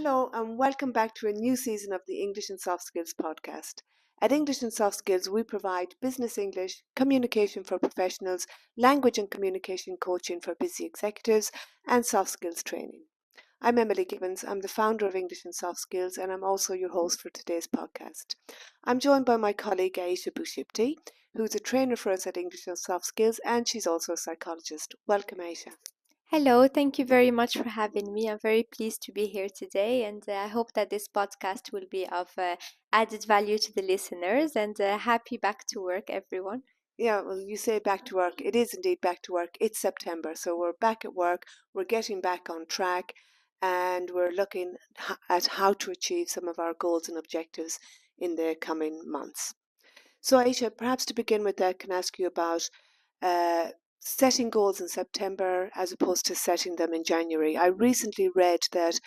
Hello, and welcome back to a new season of the English and Soft Skills podcast. At English and Soft Skills, we provide business English, communication for professionals, language and communication coaching for busy executives, and soft skills training. I'm Emily Gibbons. I'm the founder of English and Soft Skills, and I'm also your host for today's podcast. I'm joined by my colleague Aisha Bushipti, who's a trainer for us at English and Soft Skills, and she's also a psychologist. Welcome, Aisha. Hello, thank you very much for having me. I'm very pleased to be here today, and I hope that this podcast will be of added value to the listeners. And happy back to work, everyone. Yeah, well, you say back to work. It is indeed back to work. It's September, so we're back at work. We're getting back on track, and we're looking at how to achieve some of our goals and objectives in the coming months. So, Aisha, perhaps to begin with, that can ask you about uh, setting goals in September as opposed to setting them in January. I recently read that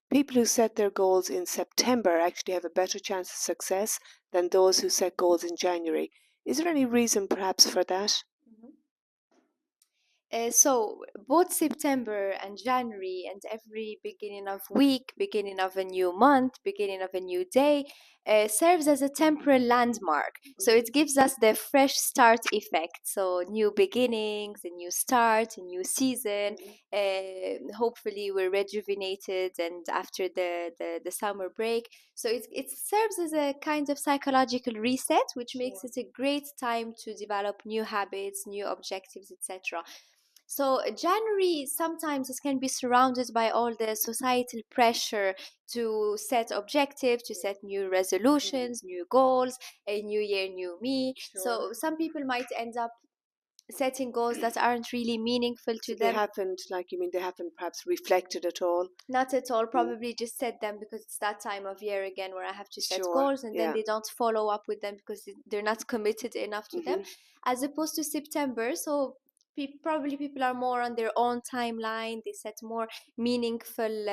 people who set their goals in September actually have a better chance of success than those who set goals in January. Is there any reason perhaps for that? So both September and January and every beginning of week, beginning of a new month, beginning of a new day serves as a temporal landmark. So it gives us the fresh start effect. So new beginnings, a new start, a new season. Hopefully we're rejuvenated and after the summer break. So it serves as a kind of psychological reset, which makes it a great time to develop new habits, new objectives, etc. So January sometimes it can be surrounded by all the societal pressure to set objectives, to set new resolutions, new goals, a new year, new me. So some people might end up setting goals that aren't really meaningful to So they them. haven't, like, you mean they haven't perhaps reflected at all? Not at all, probably just set them because it's that time of year again where I have to set Sure, goals, and then yeah. they don't follow up with them because they're not committed enough to them, as opposed to September. So probably people are more on their own timeline. They set more meaningful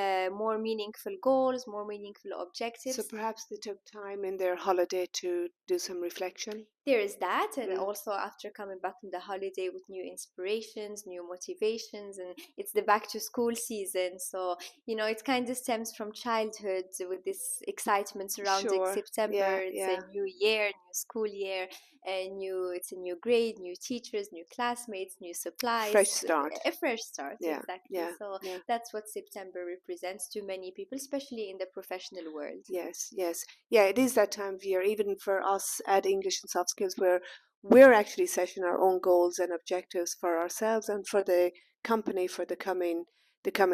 goals, more meaningful So objectives. perhaps they took time in their holiday to do some reflection? There is that, and also after coming back from the holiday with new inspirations, new motivations, and it's the back to school season. So it kind of stems from childhood with this excitement surrounding Sure, September. yeah, It's a yeah. new year, new school year, it's a new grade, new teachers, new classmates, new Fresh supplies, start. a fresh start. Yeah, Exactly. yeah, So yeah. that's what September represents to many people, especially in the professional world. Yes, yes. Yeah, it is that time of year, even for us at English and Soft Skills, where we're actually setting our own goals and objectives for ourselves and for the company for the coming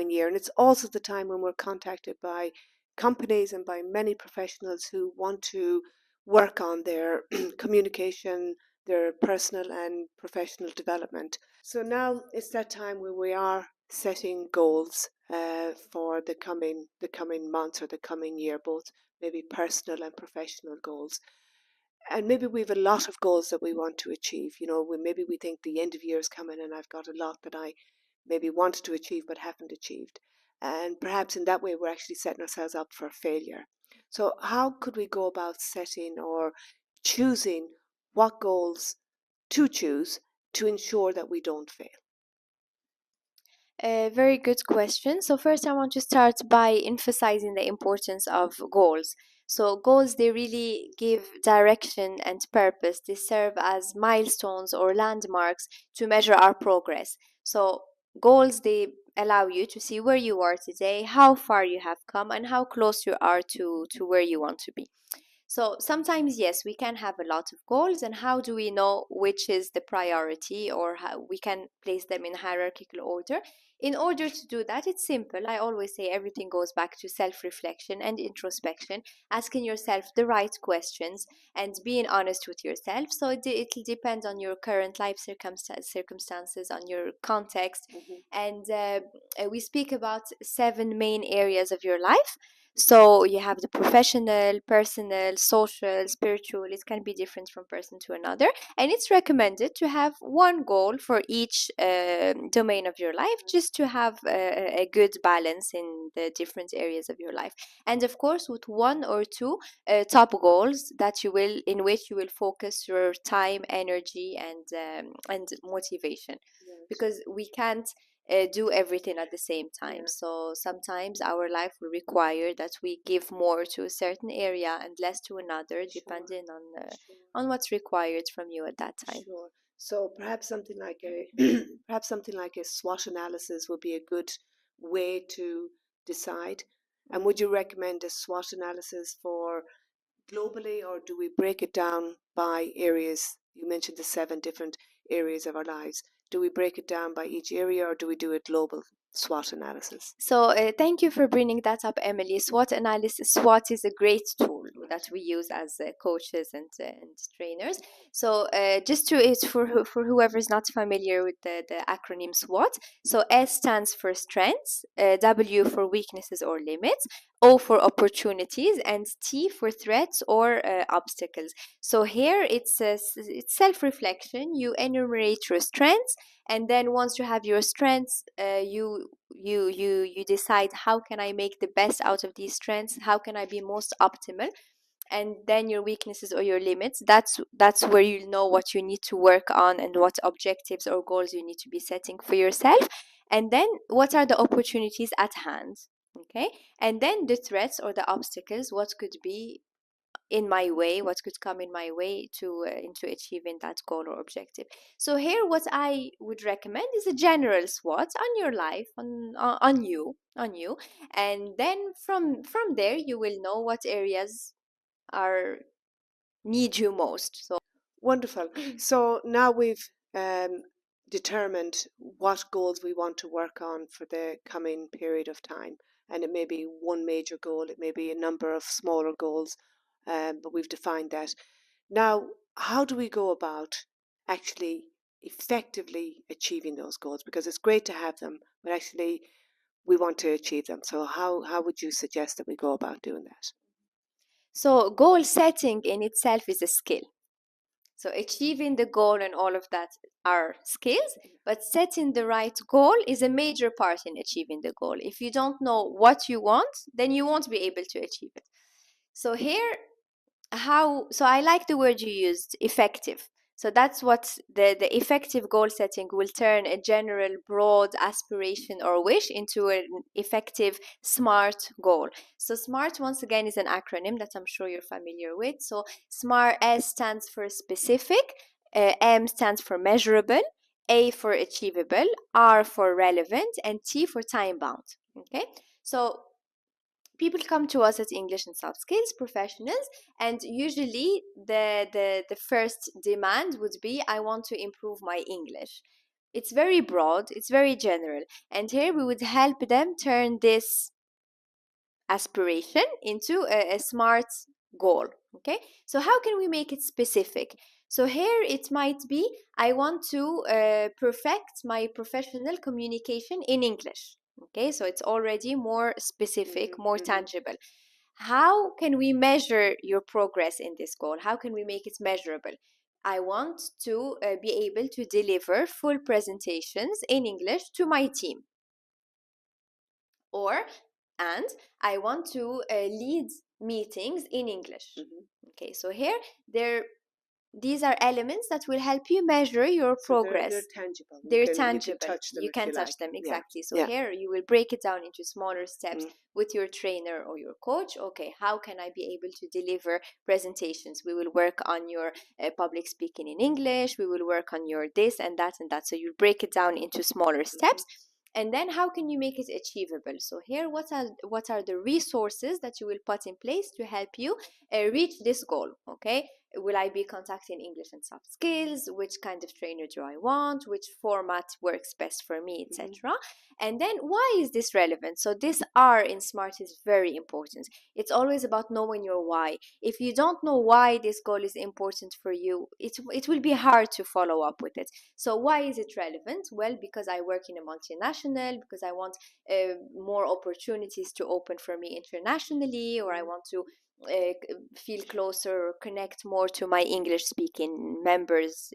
year. And it's also the time when we're contacted by companies and by many professionals who want to work on their communication, their personal and professional development. So now it's that time where we are setting goals for the coming months or the coming year, both maybe personal and professional goals. And maybe we have a lot of goals that we want to achieve. Maybe we think the end of year is coming and I've got a lot that I maybe wanted to achieve but haven't achieved. And perhaps in that way, we're actually setting ourselves up for failure. So, how could we go about setting or choosing what goals to choose to ensure that we don't fail? A very good question. So first I want to start by emphasizing the importance of goals. So goals, they really give direction and purpose. They serve as milestones or landmarks to measure our progress. So goals, they allow you to see where you are today, how far you have come, and how close you are to where you want to be. So sometimes, yes, we can have a lot of goals, and how do we know which is the priority or how we can place them in hierarchical order? In order to do that, it's simple. I always say everything goes back to self reflection and introspection, asking yourself the right questions and being honest with yourself. So it'll depend on your current life circumstances, on your context. And we speak about 7 main areas of your life. So you have the professional, personal, social, spiritual. It can be different from person to another. And it's recommended to have one goal for each domain of your life, just to have a good balance in the different areas of your life. And of course, with one or two top goals in which you will focus your time, energy, and motivation. Because we can't do everything at the same time. Yeah. So sometimes our life will require that we give more to a certain area and less to another, Sure. depending Sure. on what's required from you at that time. Sure. So perhaps something like a perhaps something like a SWOT analysis would be a good way to decide. And would you recommend a SWOT analysis for globally, or do we break it down by areas? You mentioned the 7 different areas of our lives. Do we break it down by each area, or do we do a global SWOT analysis? So thank you for bringing that up, Emily. SWOT analysis, SWOT is a great tool that we use as coaches and trainers. So just to it for whoever is not familiar with the acronym SWOT. So S stands for strengths, W for weaknesses or limits, O for opportunities, and T for threats or obstacles. So here it's self-reflection. You enumerate your strengths, and then once you have your strengths, you decide, how can I make the best out of these strengths, how can I be most optimal. And then your weaknesses or your limits, that's where you know what you need to work on and what objectives or goals you need to be setting for yourself. And then what are the opportunities at hand, okay? And then the threats or the obstacles, what could be in my way, what could come in my way to into achieving that goal or objective. So here what I would recommend is a general SWOT on your life, on you, and then from there you will know what areas are need you most. So Wonderful. So now we've determined what goals we want to work on for the coming period of time. And it may be one major goal, it may be a number of smaller goals, but we've defined that. Now, how do we go about actually effectively achieving those goals? Because it's great to have them, but actually we want to achieve them. So how would you suggest that we go about doing that? so goal setting in itself is a skill. So achieving the goal and all of that are skills, but setting the right goal is a major part in achieving the goal. If you don't know what you want, then you won't be able to achieve it. So here, so I like the word you used, effective. So that's what the effective goal setting will turn a general broad aspiration or wish into an effective smart goal. So SMART, once again, is an acronym that I'm sure you're familiar with. So SMART, S stands for specific, M stands for measurable, A for achievable, R for relevant, and T for time bound. Okay, so people come to us as English and soft skills professionals, and usually the first demand would be, I want to improve my English. It's very broad, it's very general, and here we would help them turn this aspiration into a smart goal. Okay, so how can we make it specific? So here it might be, I want to perfect my professional communication in English. Okay, so it's already more specific, more tangible. How can we measure your progress in this goal? How can we make it measurable? I want to be able to deliver full presentations in English to my team. And I want to lead meetings in English. Okay, so here these are elements that will help you measure your progress. They're tangible. They're You tangible. can touch them. You can touch like. them, exactly. So Yeah. here you will break it down into smaller steps with your trainer or your coach. Okay, how can I be able to deliver presentations? We will work on your public speaking in English. We will work on your this and that and that. So you break it down into smaller steps. And then how can you make it achievable? So here, what are the resources that you will put in place to help you reach this goal? Okay, will I be contacting English and soft skills? Which kind of trainer do I want? Which format works best for me, etc. And then why is this relevant? So this R in SMART is very important. It's always about knowing your why. If you don't know why this goal is important for you, it will be hard to follow up with it. So why is it relevant? Well, because I work in a multinational, because I want more opportunities to open for me internationally, or I want to feel closer or connect more to my English speaking members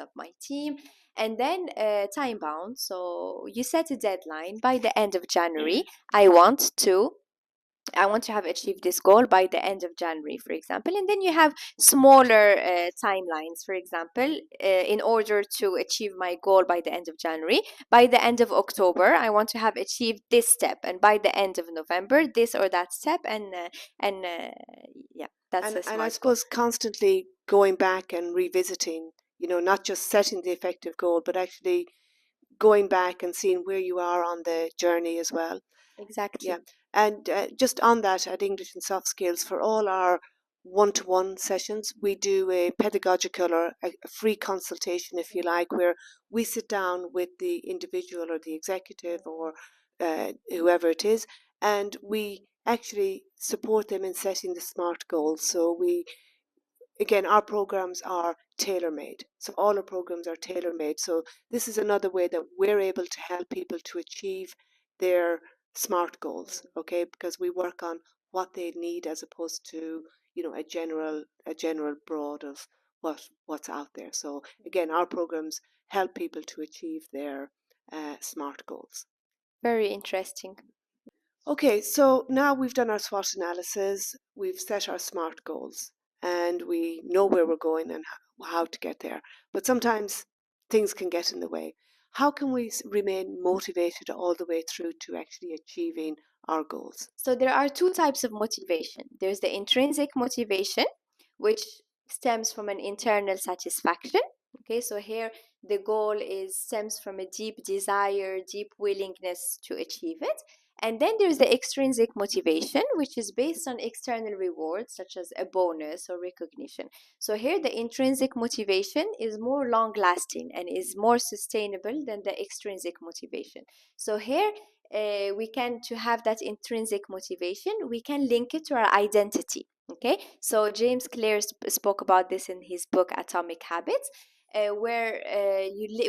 of my team. And then time bound. So you set a deadline by the end of January. I want to I want to have achieved this goal by the end of January, for example. And then you have smaller timelines, for example, in order to achieve my goal by the end of January. By the end of October, I want to have achieved this step, and by the end of November, this or that step, and yeah, that's a And I smart goal. suppose constantly going back and revisiting, not just setting the effective goal, but actually going back and seeing where you are on the journey as well. Yeah. Exactly. And just on that, at English and Soft Skills, for all our one-to-one sessions, we do a pedagogical or a free consultation, if you like, where we sit down with the individual or the executive or whoever it is, and we actually support them in setting the SMART goals. So again, our programs are tailor made. So all our programs are tailor made. So this is another way that we're able to help people to achieve their SMART goals, okay? Because we work on what they need as opposed to, a general broad of what's out there. So again, our programs help people to achieve their SMART goals. Very interesting. Okay, so now we've done our SWOT analysis, we've set our SMART goals, and we know where we're going and how to get there. But sometimes things can get in the way. How can we remain motivated all the way through to actually achieving our goals? So there are two types of motivation. There's the intrinsic motivation, which stems from an internal satisfaction. Okay, so here the goal is stems from a deep desire, deep willingness to achieve it. And then there's the extrinsic motivation, which is based on external rewards such as a bonus or recognition. So here the intrinsic motivation is more long lasting and is more sustainable than the extrinsic motivation. So here we can, to have that intrinsic motivation, we can link it to our identity. Okay, so James Clear spoke about this in his book Atomic Habits, where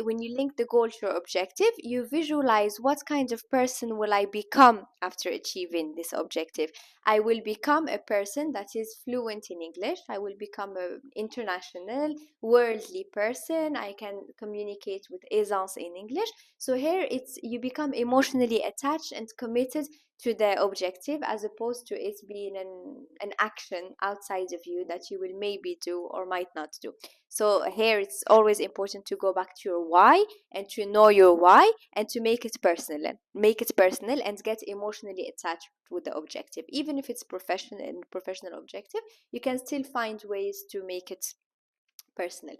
when you link the goal to your objective, you visualize what kind of person will I become after achieving this objective. I will become a person that is fluent in English. I will become an international, worldly person. I can communicate with aisance in English. So here it's you become emotionally attached and committed to the objective, as opposed to it being an action outside of you that you will maybe do or might not do. So here it's always important to go back to your why and to know your why and to make it personal and get emotionally attached with the objective. Even if it's professional objective, you can still find ways to make it personal.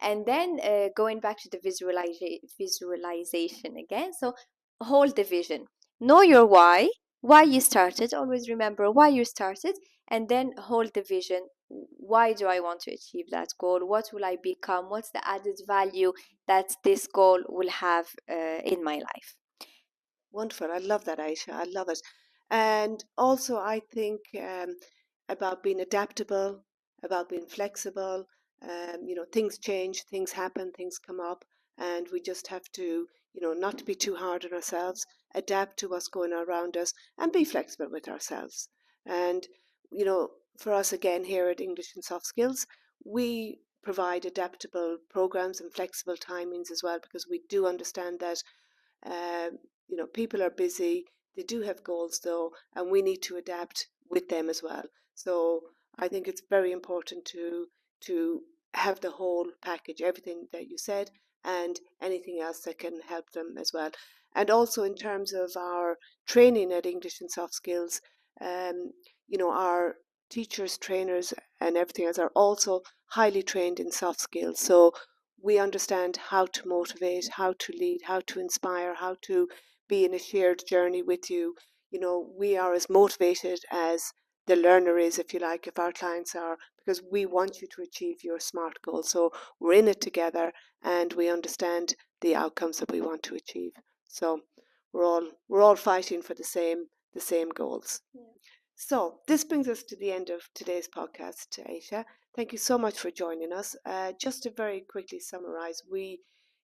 And then going back to the visualization again. So hold the vision, know your why you started, always remember why you started, and then hold the vision. Why do I want to achieve that goal? What will I become? What's the added value that this goal will have in my life? Wonderful. I love that, Aisha. I love it. And also, I think about being adaptable, about being flexible. Things change, things happen, things come up, and we just have to, not to be too hard on ourselves, adapt to what's going on around us, and be flexible with ourselves. And, for us, again, here at English and Soft Skills, we provide adaptable programs and flexible timings as well, because we do understand that people are busy. They do have goals though, and we need to adapt with them as well. So I think it's very important to have the whole package, everything that you said, and anything else that can help them as well. And also in terms of our training at English and Soft Skills, our teachers, trainers, and everything else are also highly trained in soft skills. So we understand how to motivate, how to lead, how to inspire, how to be in a shared journey with you. We are as motivated as the learner is, if you like, if our clients are, because we want you to achieve your SMART goal. So we're in it together and we understand the outcomes that we want to achieve. So we're all fighting for the same goals. Yeah. So this brings us to the end of today's podcast, Aisha. Thank you so much for joining us. Just to very quickly summarize, we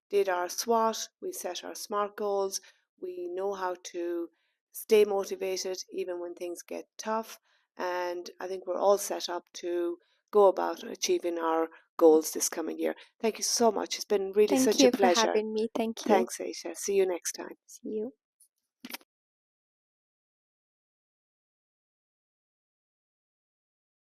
did our SWOT, we set our SMART goals, we know how to stay motivated even when things get tough, and I think we're all set up to go about achieving our goals this coming year. Thank you so much. It's been really Thank such a you for pleasure. having me. Thank you. Thanks, Aisha. See you next time. See you.